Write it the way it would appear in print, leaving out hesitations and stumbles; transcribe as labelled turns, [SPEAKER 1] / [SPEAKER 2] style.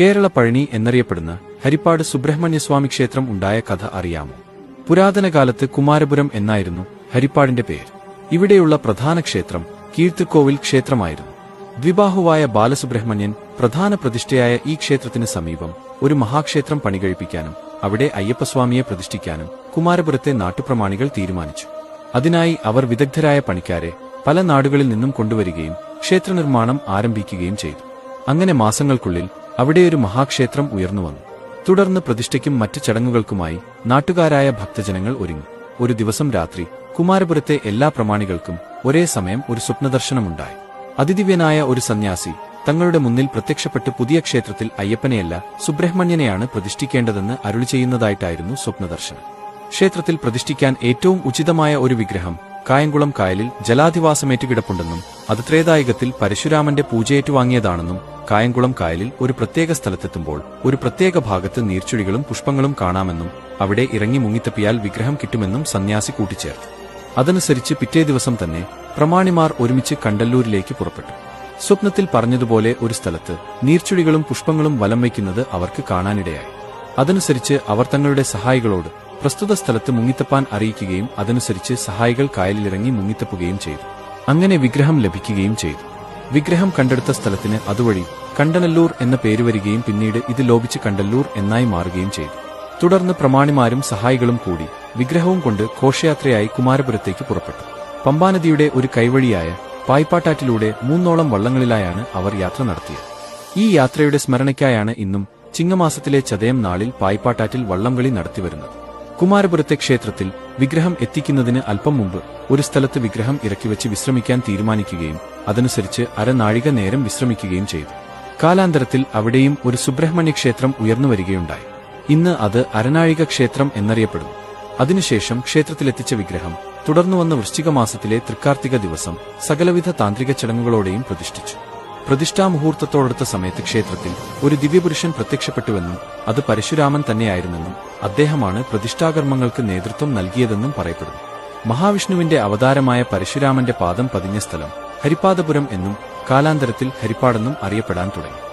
[SPEAKER 1] കേരള പഴനി എന്നറിയപ്പെടുന്ന ഹരിപ്പാട് സുബ്രഹ്മണ്യസ്വാമി ക്ഷേത്രം ഉണ്ടായ കഥ അറിയാമോ? പുരാതനകാലത്ത് കുമാരപുരം എന്നായിരുന്നു ഹരിപ്പാടിന്റെ പേര്. ഇവിടെയുള്ള പ്രധാന ക്ഷേത്രം കീഴ്ത്തിക്കോവിൽ ക്ഷേത്രമായിരുന്നു. ദ്വിബാഹുവായ ബാലസുബ്രഹ്മണ്യൻ പ്രധാന പ്രതിഷ്ഠയായ ഈ ക്ഷേത്രത്തിന് സമീപം ഒരു മഹാക്ഷേത്രം പണികഴിപ്പിക്കാനും അവിടെ അയ്യപ്പസ്വാമിയെ പ്രതിഷ്ഠിക്കാനും കുമാരപുരത്തെ നാട്ടുപ്രമാണികൾ തീരുമാനിച്ചു. അതിനായി അവർ വിദഗ്ധരായ പണിക്കാരെ പല നാടുകളിൽ നിന്നും കൊണ്ടുവരികയും ക്ഷേത്രനിർമ്മാണം ആരംഭിക്കുകയും ചെയ്തു. അങ്ങനെ മാസങ്ങൾക്കുള്ളിൽ അവിടെയൊരു മഹാക്ഷേത്രം ഉയർന്നുവന്നു. തുടർന്ന് പ്രതിഷ്ഠയ്ക്കും മറ്റ് ചടങ്ങുകൾക്കുമായി നാട്ടുകാരായ ഭക്തജനങ്ങൾ ഒരുങ്ങി. ഒരു ദിവസം രാത്രി കുമാരപുരത്തെ എല്ലാ പ്രമാണികൾക്കും ഒരേ സമയം ഒരു സ്വപ്നദർശനമുണ്ടായി. അതിദിവ്യനായ ഒരു സന്യാസി തങ്ങളുടെ മുന്നിൽ പ്രത്യക്ഷപ്പെട്ട് പുതിയ ക്ഷേത്രത്തിൽ അയ്യപ്പനെയല്ല സുബ്രഹ്മണ്യനെയാണ് പ്രതിഷ്ഠിക്കേണ്ടതെന്ന് അരുളി ചെയ്യുന്നതായിട്ടായിരുന്നു സ്വപ്നദർശനം. ക്ഷേത്രത്തിൽ പ്രതിഷ്ഠിക്കാൻ ഏറ്റവും ഉചിതമായ ഒരു വിഗ്രഹം കായംകുളം കായലിൽ ജലാധിവാസമേറ്റുകിടപ്പുണ്ടെന്നും അത് ത്രേതായുഗത്തിൽ പരശുരാമന്റെ പൂജയേറ്റുവാങ്ങിയതാണെന്നും കായംകുളം കായലിൽ ഒരു പ്രത്യേക സ്ഥലത്തെത്തുമ്പോൾ ഒരു പ്രത്യേക ഭാഗത്ത് നീർച്ചുഴികളും പുഷ്പങ്ങളും കാണാമെന്നും അവിടെ ഇറങ്ങി മുങ്ങിത്തപ്പിയാൽ വിഗ്രഹം കിട്ടുമെന്നും സന്യാസി കൂട്ടിച്ചേർത്തു. അതനുസരിച്ച് പിറ്റേ ദിവസം തന്നെ പ്രമാണിമാർ ഒരുമിച്ച് കണ്ടല്ലൂരിലേക്ക് പുറപ്പെട്ടു. സ്വപ്നത്തിൽ പറഞ്ഞതുപോലെ ഒരു സ്ഥലത്ത് നീർച്ചുഴികളും പുഷ്പങ്ങളും വലം വയ്ക്കുന്നത് അവർക്ക് കാണാനിടയായി. അതനുസരിച്ച് അവർ തങ്ങളുടെ സഹായികളോട് പ്രസ്തുത സ്ഥലത്ത് മുങ്ങിത്തപ്പാൻ അറിയിക്കുകയും അതനുസരിച്ച് സഹായികൾ കായലിലിറങ്ങി മുങ്ങിത്തപ്പുകയും ചെയ്തു. അങ്ങനെ വിഗ്രഹം ലഭിക്കുകയും ചെയ്തു. വിഗ്രഹം കണ്ടെടുത്ത സ്ഥലത്തിന് അതുവഴി കണ്ടനല്ലൂർ എന്ന പേര് വരികയും പിന്നീട് ഇത് ലോപിച്ച് കണ്ടല്ലൂർ എന്നായി മാറുകയും ചെയ്തു. തുടർന്ന് പ്രമാണിമാരും സഹായികളും കൂടി വിഗ്രഹവും കൊണ്ട് ഘോഷയാത്രയായി കുമാരപുരത്തേക്ക് പുറപ്പെട്ടു. പമ്പാനദിയുടെ ഒരു കൈവഴിയായ പായിപ്പാട്ടാറ്റിലൂടെ 3ഓളം വള്ളങ്ങളിലായാണ് അവർ യാത്ര നടത്തിയത്. ഈ യാത്രയുടെ സ്മരണയ്ക്കായാണ് ഇന്നും ചിങ്ങമാസത്തിലെ ചതയം നാളിൽ പായിപ്പാട്ടാറ്റിൽ വള്ളംകളി നടത്തിവരുന്നത്. കുമാരപുരത്തെ ക്ഷേത്രത്തിൽ വിഗ്രഹം എത്തിക്കുന്നതിന് അല്പം മുമ്പ് ഒരു സ്ഥലത്ത് വിഗ്രഹം ഇറക്കിവെച്ച് വിശ്രമിക്കാൻ തീരുമാനിക്കുകയും അതനുസരിച്ച് അരനാഴിക നേരം വിശ്രമിക്കുകയും ചെയ്തു. കാലാന്തരത്തിൽ അവിടെയും ഒരു സുബ്രഹ്മണ്യ ക്ഷേത്രം ഉയർന്നുവരികയുണ്ടായി. ഇന്ന് അത് അരനാഴിക ക്ഷേത്രം എന്നറിയപ്പെടുന്നു. അതിനുശേഷം ക്ഷേത്രത്തിലെത്തിച്ച വിഗ്രഹം തുടർന്നുവന്ന വൃശ്ചികമാസത്തിലെ തൃക്കാർത്തിക ദിവസം സകലവിധ താന്ത്രിക ചടങ്ങുകളോടെയും പ്രതിഷ്ഠിച്ചു. പ്രതിഷ്ഠാമുഹൂർത്തത്തോടടുത്ത സമയത്ത് ക്ഷേത്രത്തിൽ ഒരു ദിവ്യപുരുഷൻ പ്രത്യക്ഷപ്പെട്ടുവെന്നും അത് പരശുരാമൻ തന്നെയായിരുന്നെന്നും അദ്ദേഹമാണ് പ്രതിഷ്ഠാകർമ്മങ്ങൾക്ക് നേതൃത്വം നൽകിയതെന്നും പറയപ്പെടുന്നു. മഹാവിഷ്ണുവിന്റെ അവതാരമായ പരശുരാമന്റെ പാദം പതിഞ്ഞ സ്ഥലം ഹരിപ്പാദപുരം എന്നും കാലാന്തരത്തിൽ ഹരിപ്പാടെന്നും അറിയപ്പെടാൻ തുടങ്ങി.